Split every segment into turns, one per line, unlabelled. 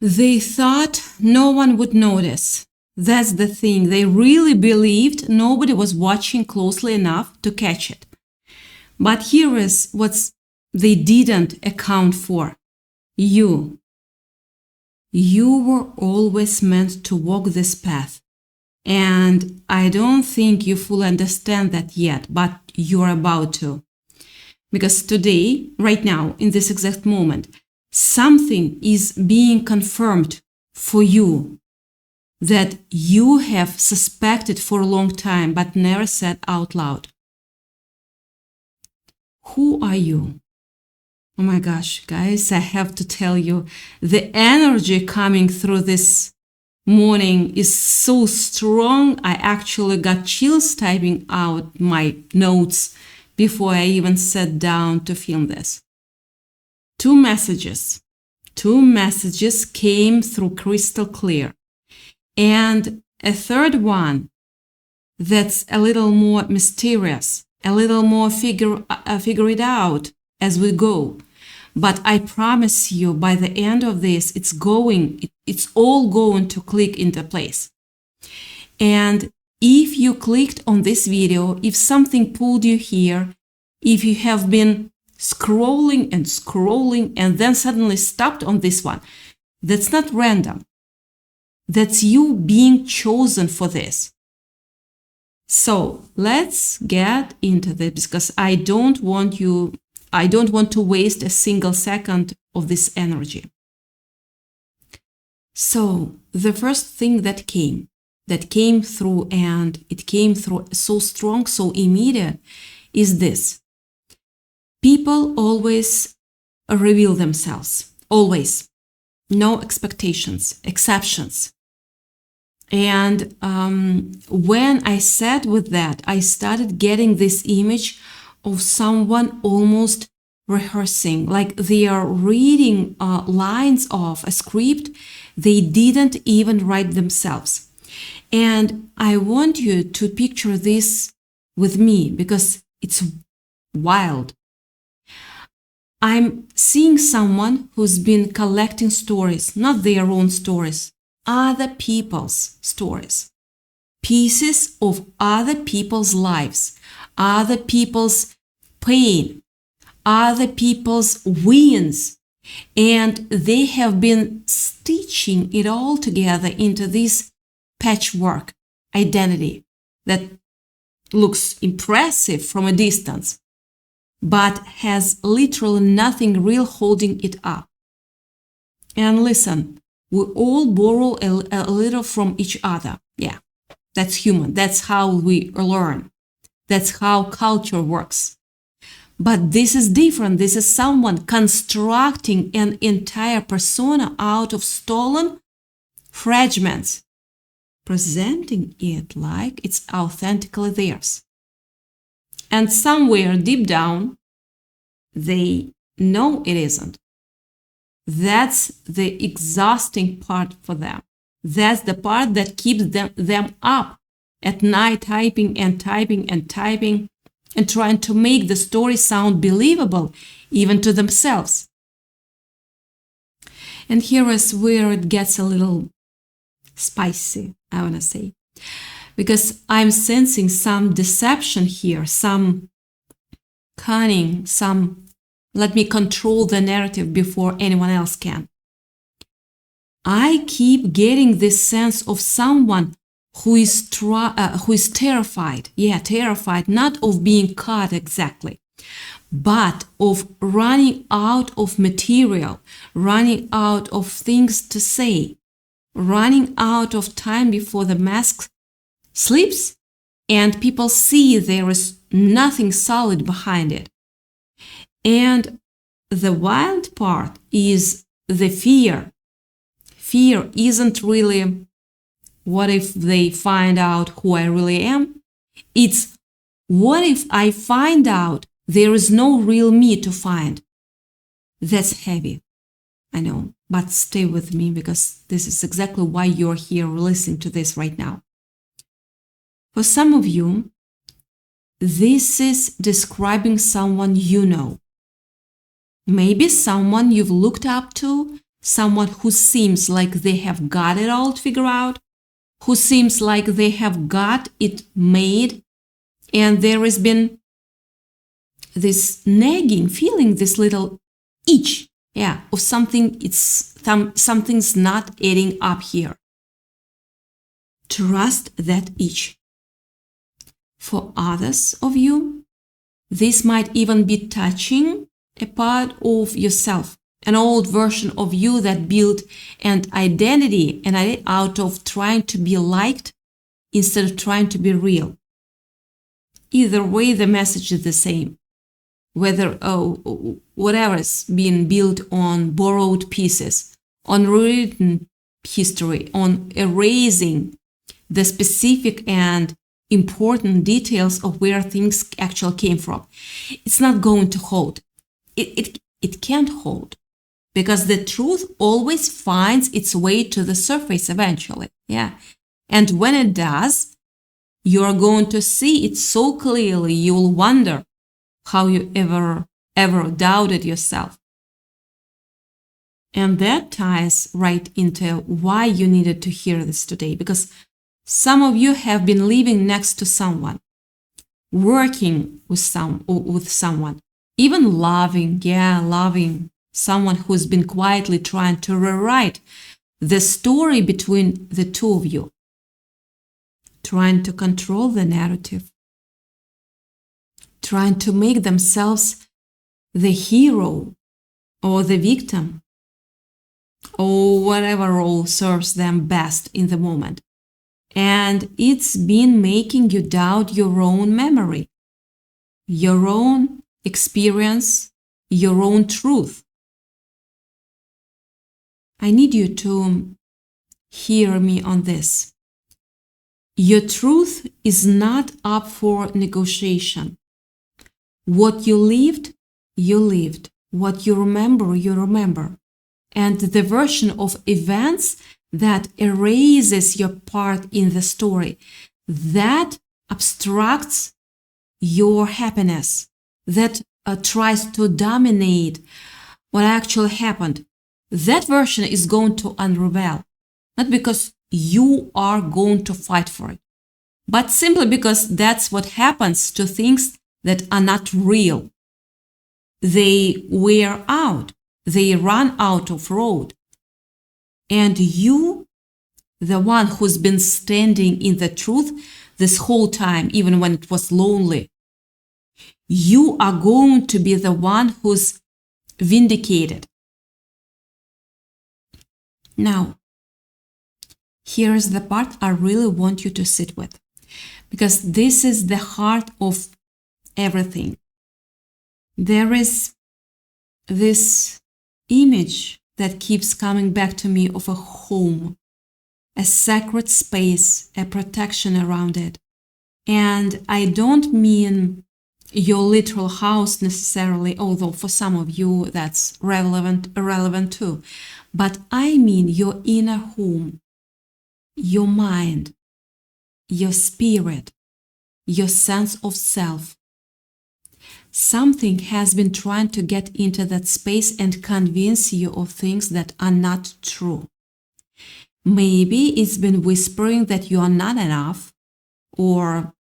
They thought no one would notice. That's the thing. They really believed nobody was watching closely enough to catch it. But here is what they didn't account for. You. You were always meant to walk this path. And I don't think you fully understand that yet, but you're about to. Because today, right now, in this exact moment, something is being confirmed for you that you have suspected for a long time but never said out loud. Who are you? Oh my gosh, guys, I have to tell you, the energy coming through this morning is so strong. I actually got chills typing out my notes before I even sat down to film this. Two messages came through crystal clear. And a third one that's a little more mysterious, a little more figure it out as we go. But I promise you, by the end of this, it's all going to click into place. And if you clicked on this video, if something pulled you here, if you have been scrolling and then suddenly stopped on this one, that's not random. That's you being chosen for this. So let's get into this, because I don't want to waste a single second of this energy. So the first thing that came through, and it came through so strong, so immediate, is this. People always reveal themselves, always. No expectations, exceptions. And when I sat with that, I started getting this image of someone almost rehearsing, like they are reading lines of a script they didn't even write themselves. And I want you to picture this with me, because it's wild. I'm seeing someone who's been collecting stories, not their own stories, other people's stories, pieces of other people's lives, other people's pain, other people's wins, and they have been stitching it all together into this patchwork identity that looks impressive from a distance, but has literally nothing real holding it up. And listen, we all borrow a little from each other. Yeah, that's human. That's how we learn. That's how culture works. But this is different. This is someone constructing an entire persona out of stolen fragments, presenting it like it's authentically theirs. And somewhere deep down, they know it isn't. That's the exhausting part for them. That's the part that keeps them up at night typing and trying to make the story sound believable, even to themselves. And here is where it gets a little spicy, I want to say. Because I'm sensing some deception here, some cunning, some let me control the narrative before anyone else can. I keep getting this sense of someone who is terrified. Yeah, terrified, not of being caught exactly, but of running out of material, running out of things to say, running out of time before the mask slips and people see there is nothing solid behind it. And the wild part is the fear. Fear isn't really what if they find out who I really am? It's what if I find out there is no real me to find? That's heavy, I know, but stay with me, because this is exactly why you're here listening to this right now. For some of you, this is describing someone you know. Maybe someone you've looked up to, someone who seems like they have got it all figured out, who seems like they have got it made, and there has been this nagging feeling, this little itch, of something, something's not adding up here. Trust that itch. For others of you, this might even be touching a part of yourself, an old version of you that built an identity and out of trying to be liked instead of trying to be real. Either way, the message is the same. Whether whatever is being built on borrowed pieces, on written history, on erasing the specific and important details of where things actually came from, it's not going to hold. It can't hold, because the truth always finds its way to the surface eventually. And when it does, you're going to see it so clearly, you'll wonder how you ever doubted yourself. And that ties right into why you needed to hear this today, because some of you have been living next to someone, working with someone, even loving someone who's been quietly trying to rewrite the story between the two of you, trying to control the narrative, trying to make themselves the hero or the victim, or whatever role serves them best in the moment. And it's been making you doubt your own memory, your own experience, your own truth. I need you to hear me on this. Your truth is not up for negotiation. What you lived, you lived. What you remember, you remember. And the version of events that erases your part in the story, that obstructs your happiness, that tries to dominate what actually happened, that version is going to unravel. Not because you are going to fight for it, but simply because that's what happens to things that are not real. They wear out. They run out of road. And you, the one who's been standing in the truth this whole time, even when it was lonely, you are going to be the one who's vindicated. Now, here's the part I really want you to sit with, because this is the heart of everything. There is this image that keeps coming back to me of a home, a sacred space, a protection around it. And I don't mean your literal house necessarily, although for some of you that's irrelevant too. But I mean your inner home, your mind, your spirit, your sense of self. Something has been trying to get into that space and convince you of things that are not true. Maybe it's been whispering that you are not enough, or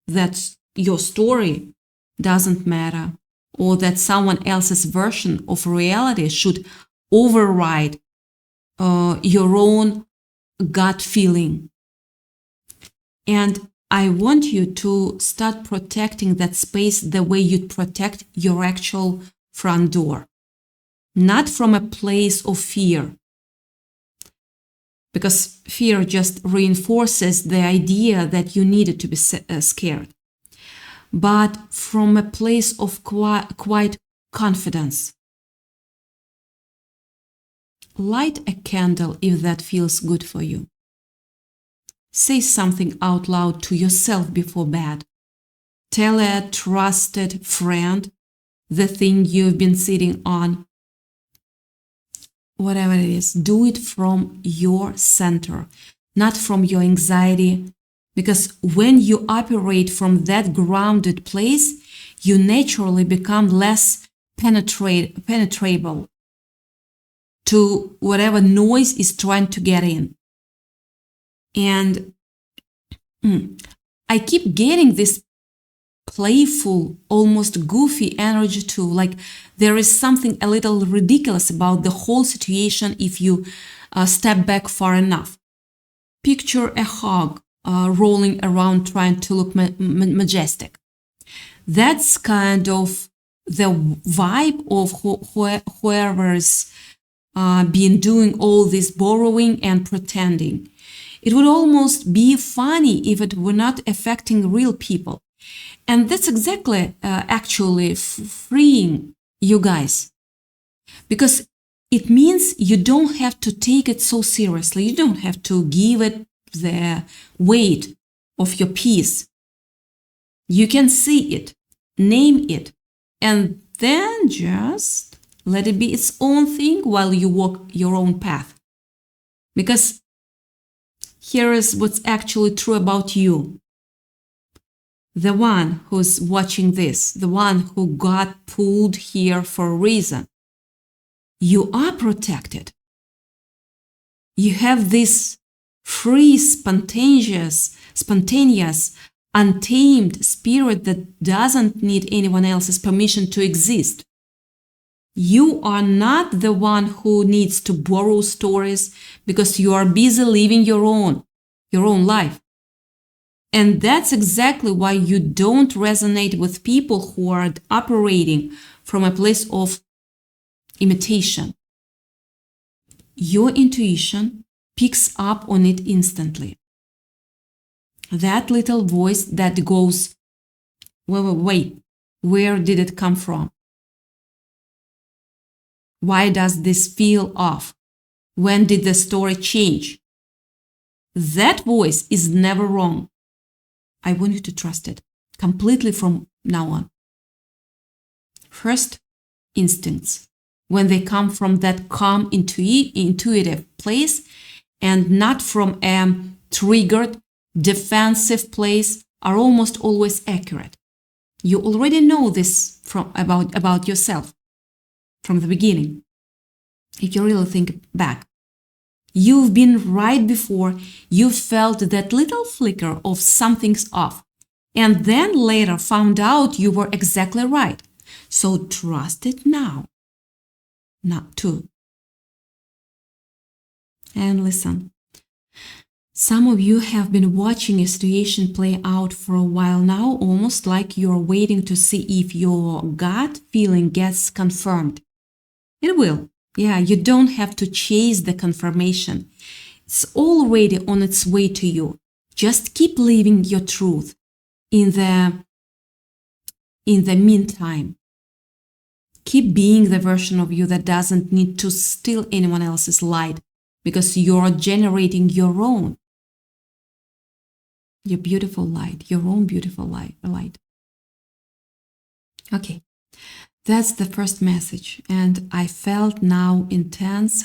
that your story doesn't matter, or that someone else's version of reality should override your own gut feeling. And I want you to start protecting that space the way you'd protect your actual front door. Not from a place of fear, because fear just reinforces the idea that you needed to be scared, but from a place of quiet confidence. Light a candle if that feels good for you. Say something out loud to yourself before bed. Tell a trusted friend the thing you've been sitting on. Whatever it is, do it from your center, not from your anxiety. Because when you operate from that grounded place, you naturally become less penetrable to whatever noise is trying to get in. And I keep getting this playful, almost goofy energy too. Like there is something a little ridiculous about the whole situation if you step back far enough. Picture a hog rolling around trying to look majestic. That's kind of the vibe of whoever's been doing all this borrowing and pretending. It would almost be funny if it were not affecting real people. And that's exactly actually freeing you guys. Because it means you don't have to take it so seriously. You don't have to give it the weight of your piece. You can see it, name it, and then just let it be its own thing while you walk your own path. Because here is what's actually true about you. The one who's watching this, the one who got pulled here for a reason. You are protected. You have this free, spontaneous, untamed spirit that doesn't need anyone else's permission to exist. You are not the one who needs to borrow stories because you are busy living your own life. And that's exactly why you don't resonate with people who are operating from a place of imitation. Your intuition picks up on it instantly. That little voice that goes, wait, where did it come from? Why does this feel off? When did the story change? That voice is never wrong. I want you to trust it completely from now on. First, instincts. When they come from that calm, intuitive place and not from a triggered, defensive place, are almost always accurate. You already know this about yourself from the beginning. If you really think back, you've been right before you felt that little flicker of something's off, and then later found out you were exactly right. So trust it now. Not to. And listen, some of you have been watching a situation play out for a while now, almost like you're waiting to see if your gut feeling gets confirmed. It will. Yeah, you don't have to chase the confirmation. It's already on its way to you. Just keep living your truth. In the meantime, keep being the version of you that doesn't need to steal anyone else's light because you're generating your own. Your beautiful light, your own beautiful light. Okay. That's the first message, and I felt now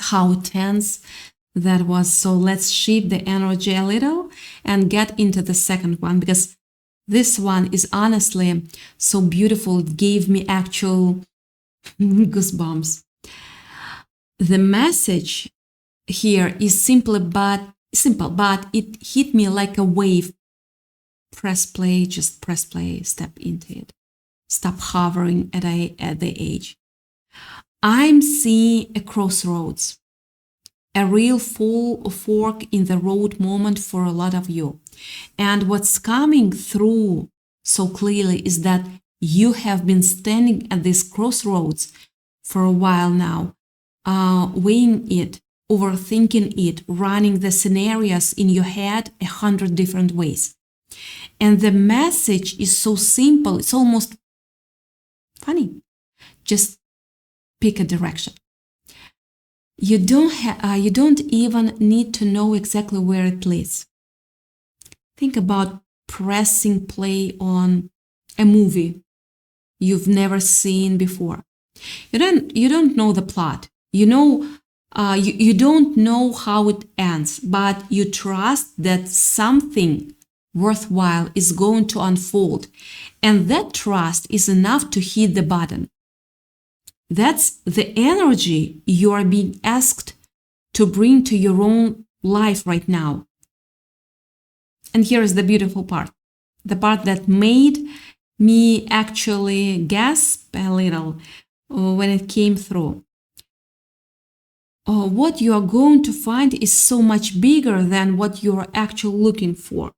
how tense that was. So let's shift the energy a little and get into the second one, because this one is honestly so beautiful. It gave me actual goosebumps. The message here is simple, but it hit me like a wave. Press play, just press play, step into it. Stop hovering at the edge. I'm seeing a crossroads, a real fork in the road moment for a lot of you. And what's coming through so clearly is that you have been standing at this crossroads for a while now, weighing it, overthinking it, running the scenarios in your head 100 different ways. And the message is so simple, it's almost funny. Just pick a direction. You don't even need to know exactly where it leads. Think about pressing play on a movie you've never seen before. You don't know the plot. You don't know how it ends, but you trust that something worthwhile is going to unfold, and that trust is enough to hit the button. That's the energy you are being asked to bring to your own life right now. And here is the beautiful part, the part that made me actually gasp a little when it came through. What you are going to find is so much bigger than what you are actually looking for.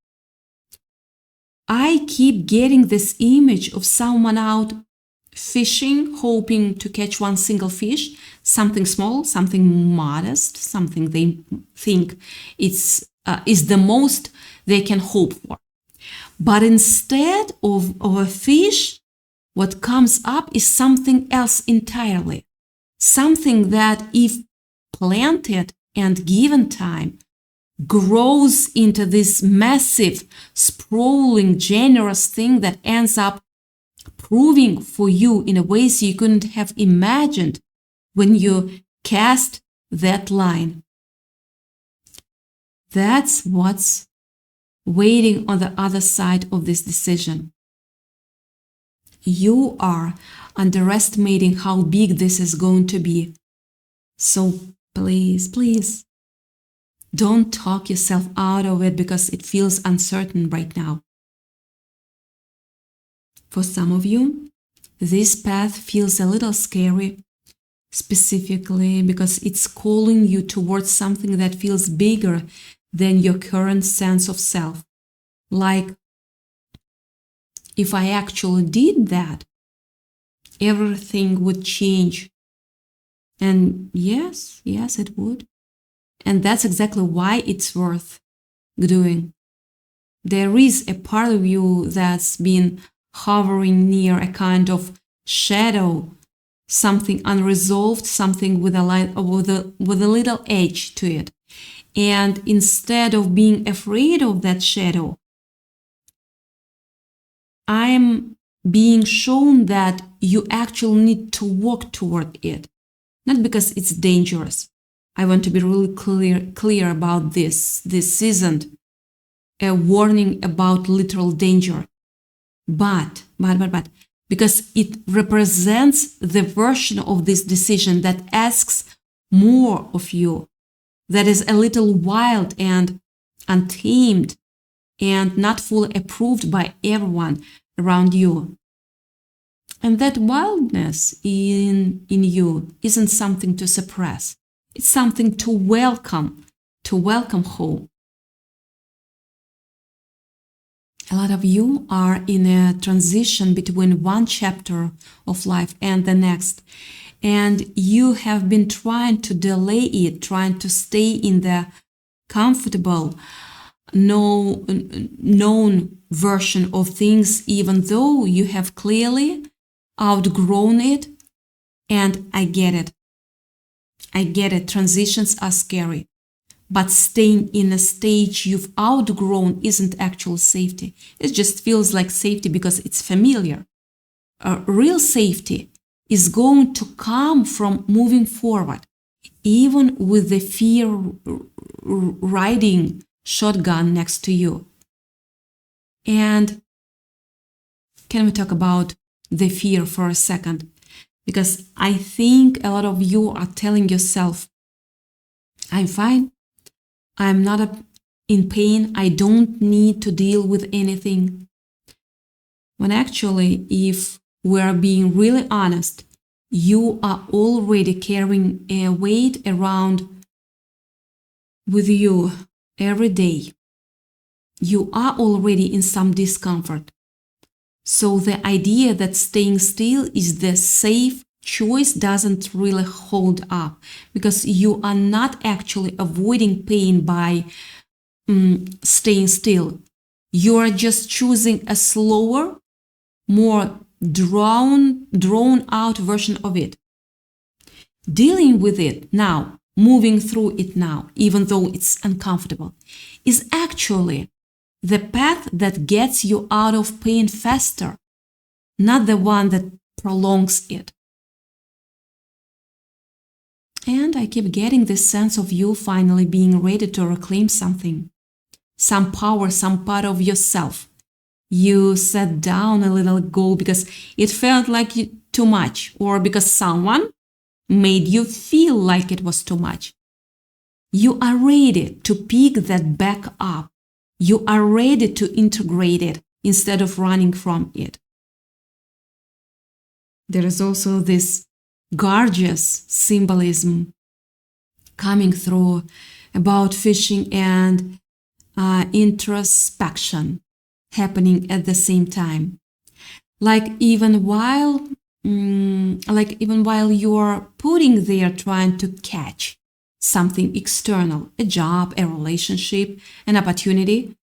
I keep getting this image of someone out fishing, hoping to catch one single fish, something small, something modest, something they think is the most they can hope for. But instead of a fish, what comes up is something else entirely. Something that, if planted and given time, grows into this massive, sprawling, generous thing that ends up proving for you in a ways you couldn't have imagined when you cast that line. That's what's waiting on the other side of this decision. You are underestimating how big this is going to be. So please, don't talk yourself out of it because it feels uncertain right now. For some of you, this path feels a little scary, specifically because it's calling you towards something that feels bigger than your current sense of self. Like, if I actually did that, everything would change. And yes, it would. And that's exactly why it's worth doing. There is a part of you that's been hovering near a kind of shadow, something unresolved, something with a little edge to it. And instead of being afraid of that shadow, I am being shown that you actually need to walk toward it. Not because it's dangerous. I want to be really clear about this. This isn't a warning about literal danger. But, because it represents the version of this decision that asks more of you, that is a little wild and untamed and not fully approved by everyone around you. And that wildness in you isn't something to suppress. It's something to welcome home. A lot of you are in a transition between one chapter of life and the next. And you have been trying to delay it, trying to stay in the comfortable, known version of things, even though you have clearly outgrown it. And I get it. Transitions are scary. But staying in a stage you've outgrown isn't actual safety. It just feels like safety because it's familiar. Real safety is going to come from moving forward, even with the fear riding shotgun next to you. And can we talk about the fear for a second? Because I think a lot of you are telling yourself, I'm fine. I'm not in pain. I don't need to deal with anything. When actually, if we're being really honest, you are already carrying a weight around with you every day. You are already in some discomfort. So the idea that staying still is the safe choice doesn't really hold up, because you are not actually avoiding pain by staying still. You are just choosing a slower, more drawn out version of it. Dealing with it now, moving through it now, even though it's uncomfortable, is actually the path that gets you out of pain faster, not the one that prolongs it. And I keep getting this sense of you finally being ready to reclaim something, some power, some part of yourself. You sat down a little ago because it felt like too much, or because someone made you feel like it was too much. You are ready to pick that back up. You are ready to integrate it instead of running from it. There is also this gorgeous symbolism coming through about fishing and introspection happening at the same time. Like even while you're putting there trying to catch something external, a job, a relationship, an opportunity,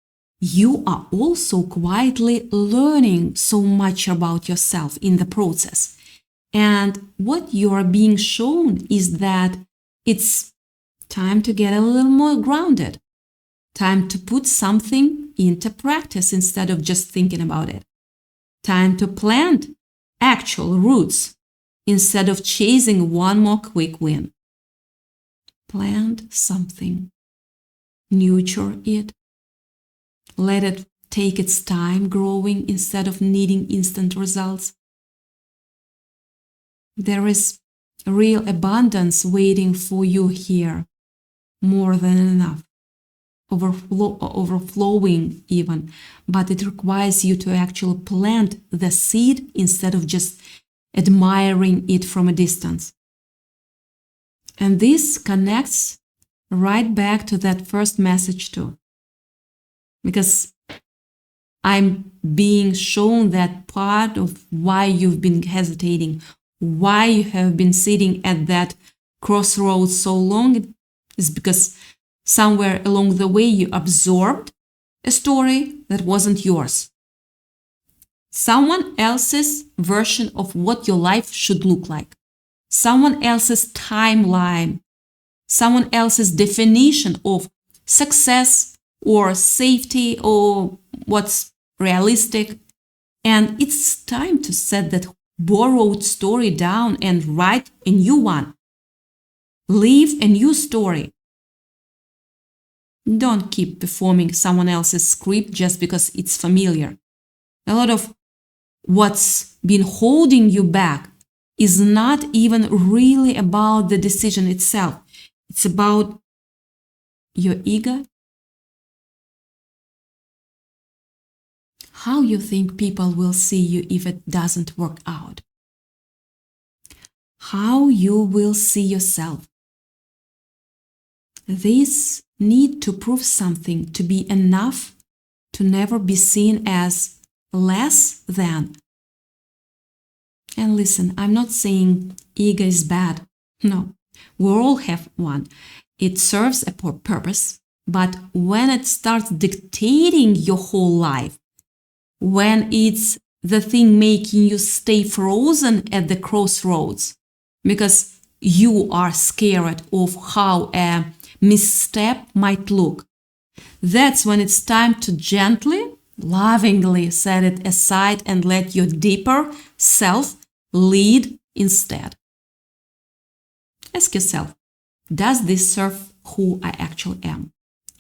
you are also quietly learning so much about yourself in the process. And what you are being shown is that it's time to get a little more grounded, time to put something into practice instead of just thinking about it, time to plant actual roots instead of chasing one more quick win. Plant something, nurture it, let it take its time growing instead of needing instant results. There is real abundance waiting for you here, more than enough, overflowing even, but it requires you to actually plant the seed instead of just admiring it from a distance. And this connects right back to that first message too. Because I'm being shown that part of why you've been hesitating, why you have been sitting at that crossroads so long, is because somewhere along the way you absorbed a story that wasn't yours. Someone else's version of what your life should look like. Someone else's timeline, someone else's definition of success or safety or what's realistic. And it's time to set that borrowed story down and write a new one. Live a new story. Don't keep performing someone else's script just because it's familiar. A lot of what's been holding you back is not even really about the decision itself. It's about your ego. How you think people will see you if it doesn't work out. How you will see yourself. This need to prove something to be enough to never be seen as less than. And listen, I'm not saying ego is bad. No, we all have one. It serves a purpose, but when it starts dictating your whole life, when it's the thing making you stay frozen at the crossroads because you are scared of how a misstep might look, that's when it's time to gently, lovingly set it aside and let your deeper self lead instead. Ask yourself, does this serve who I actually am?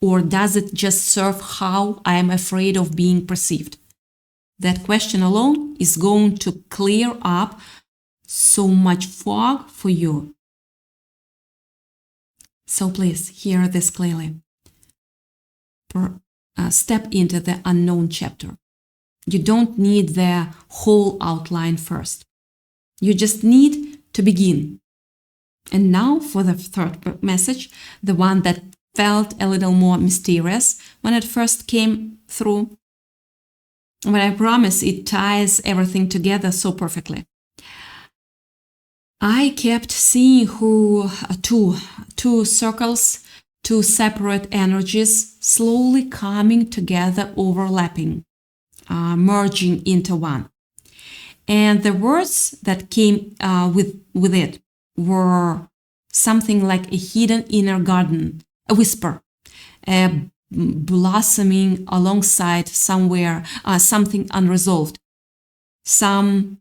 Or does it just serve how I am afraid of being perceived? That question alone is going to clear up so much fog for you. So please hear this clearly. Step into the unknown chapter. You don't need the whole outline first. You just need to begin. And now for the third message, the one that felt a little more mysterious when it first came through. But I promise it ties everything together so perfectly. I kept seeing two circles, two separate energies slowly coming together, overlapping, merging into one. And the words that came with it were something like a hidden inner garden, a whisper, a blossoming alongside somewhere, something unresolved, some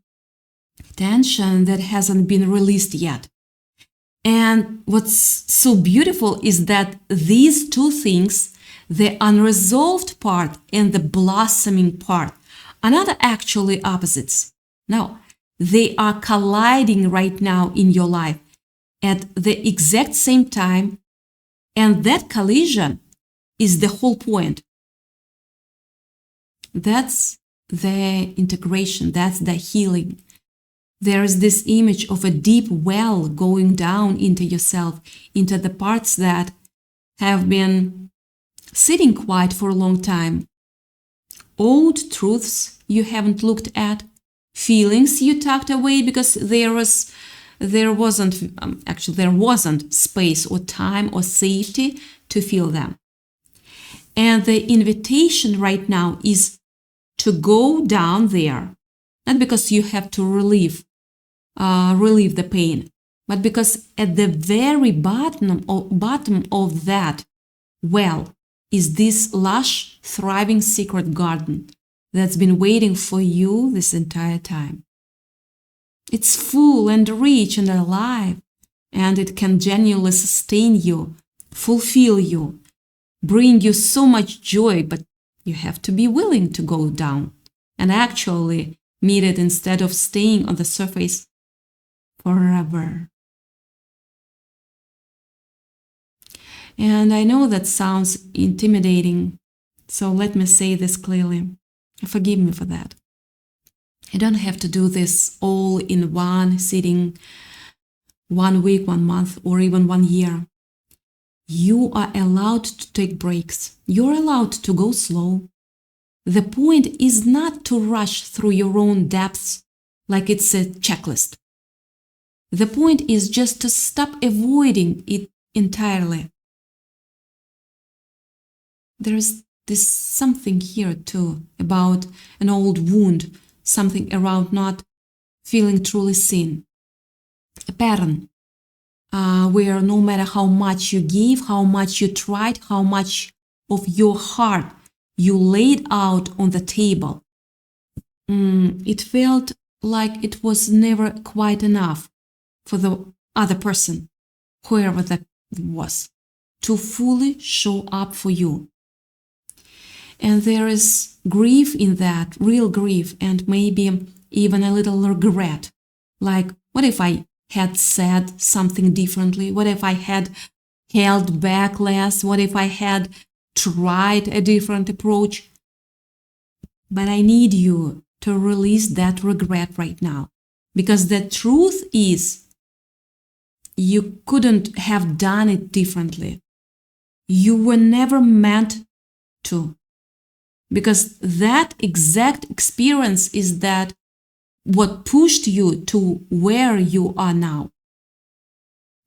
tension that hasn't been released yet. And what's so beautiful is that these two things, the unresolved part and the blossoming part, are not actually opposites. No, They are colliding right now in your life at the exact same time. And that collision is the whole point. That's the integration. That's the healing. There is this image of a deep well going down into yourself, into the parts that have been sitting quiet for a long time. Old truths you haven't looked at, feelings you tucked away because there wasn't space or time or safety to feel them. And the invitation right now is to go down there, not because you have to relieve the pain, but because at the very bottom of that well is this lush, thriving secret garden that's been waiting for you this entire time. It's full and rich and alive, and it can genuinely sustain you, fulfill you, bring you so much joy, but you have to be willing to go down and actually meet it instead of staying on the surface forever. And I know that sounds intimidating, so let me say this clearly. Forgive me for that. You don't have to do this all in one sitting, 1 week, 1 month, or even 1 year. You are allowed to take breaks. You're allowed to go slow. The point is not to rush through your own depths like it's a checklist. The point is just to stop avoiding it entirely. There is this something here too about an old wound, something around not feeling truly seen. A pattern where no matter how much you gave, how much you tried, how much of your heart you laid out on the table, it felt like it was never quite enough for the other person, whoever that was, to fully show up for you. And there is grief in that, real grief, and maybe even a little regret. Like, what if I had said something differently? What if I had held back less? What if I had tried a different approach? But I need you to release that regret right now. Because the truth is, you couldn't have done it differently. You were never meant to. Because that exact experience is that what pushed you to where you are now.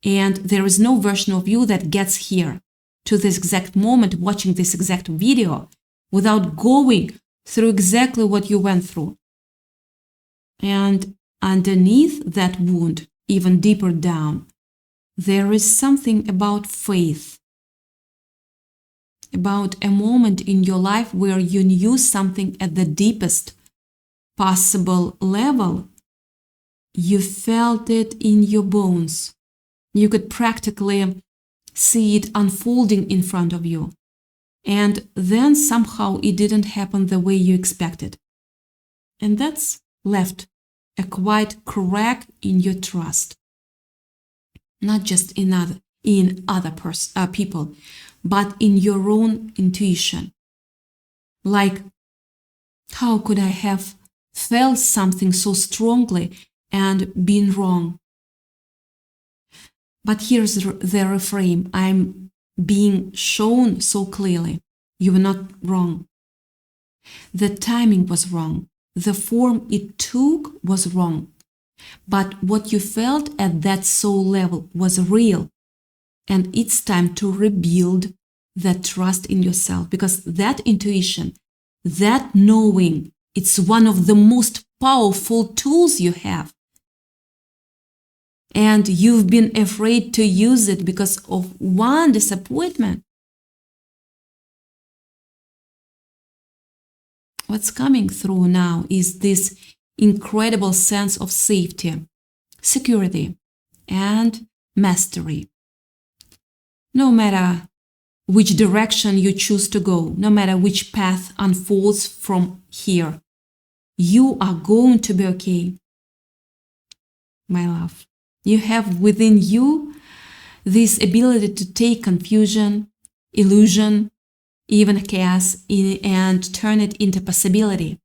And there is no version of you that gets here to this exact moment, watching this exact video, without going through exactly what you went through. And underneath that wound, even deeper down, there is something about faith. About a moment in your life where you knew something at the deepest possible level. You felt it in your bones. You could practically see it unfolding in front of you. And then somehow it didn't happen the way you expected. And that's left a quiet crack in your trust. Not just in other people, but in your own intuition. Like, how could I have felt something so strongly and been wrong? But here's the reframe. I'm being shown so clearly. You were not wrong. The timing was wrong. The form it took was wrong. But what you felt at that soul level was real. And it's time to rebuild that trust in yourself, because that intuition, that knowing, it's one of the most powerful tools you have. And you've been afraid to use it because of one disappointment. What's coming through now is this incredible sense of safety, security, and mastery. No matter which direction you choose to go, no matter which path unfolds from here, you are going to be okay. my love. You have within you this ability to take confusion, illusion, even chaos, and turn it into possibility.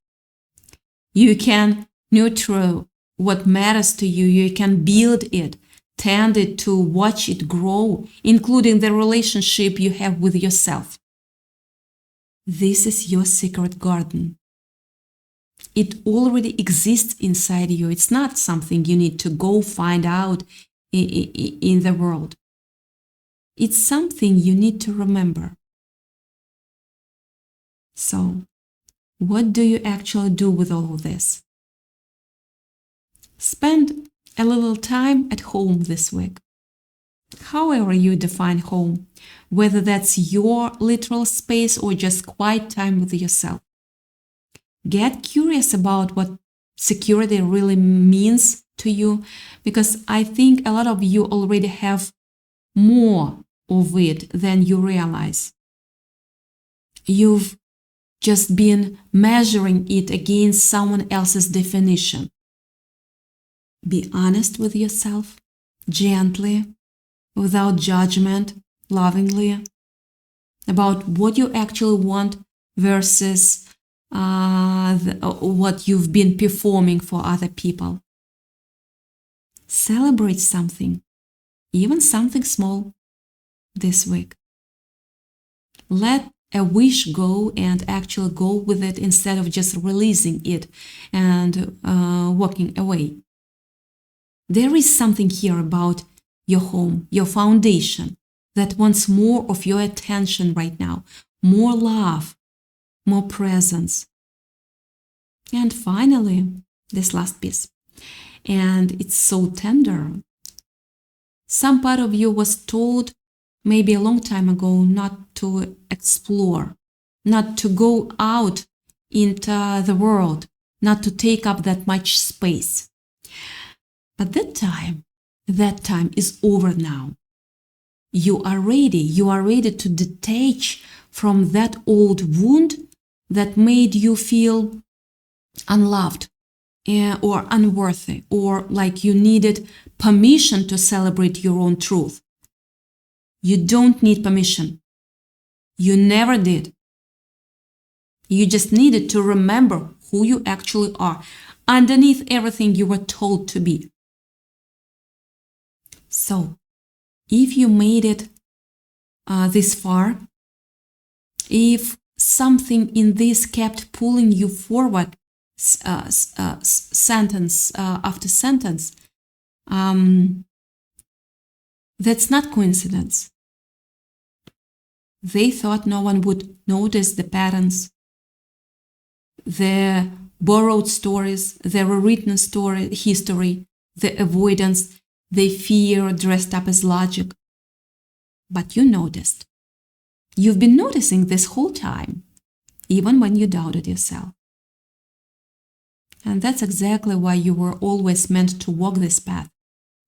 You can nurture what matters to you. You can build it, tend it to watch it grow, including the relationship you have with yourself. This is your secret garden. It already exists inside you. It's not something you need to go find out in the world. It's something you need to remember. So, what do you actually do with all of this? Spend a little time at home this week. However you define home, whether that's your literal space or just quiet time with yourself. Get curious about what security really means to you, because I think a lot of you already have more of it than you realize. You've just been measuring it against someone else's definition. Be honest with yourself, gently, without judgment, lovingly, about what you actually want versus what you've been performing for other people. Celebrate something, even something small, this week. Let a wish go and actually go with it instead of just releasing it and walking away. There is something here about your home, your foundation, that wants more of your attention right now, more love, more presence. And finally, this last piece, and it's so tender. Some part of you was told maybe a long time ago not to explore, not to go out into the world, not to take up that much space. But that time is over now. You are ready to detach from that old wound that made you feel unloved or unworthy, or like you needed permission to celebrate your own truth. You don't need permission. You never did. You just needed to remember who you actually are underneath everything you were told to be. So, if you made it this far, if something in this kept pulling you forward sentence after sentence, that's not coincidence. They thought no one would notice the patterns, the borrowed stories, the rewritten history, the avoidance, the fear dressed up as logic. But you noticed. You've been noticing this whole time, even when you doubted yourself. And that's exactly why you were always meant to walk this path,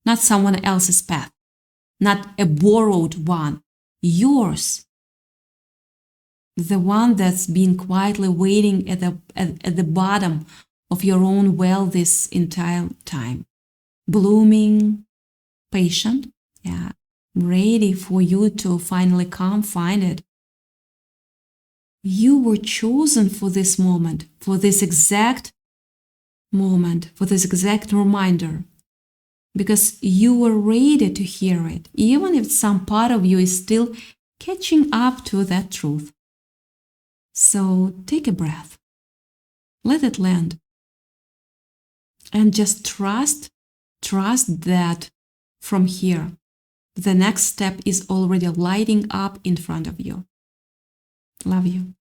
not someone else's path, not a borrowed one, yours. The one that's been quietly waiting at the bottom of your own well this entire time. Blooming, patient, ready for you to finally come find it. You were chosen for this moment, for this exact moment, for this exact reminder, because you were ready to hear it, even if some part of you is still catching up to that truth. So take a breath, let it land, and just trust that from here, the next step is already lighting up in front of you. Love you.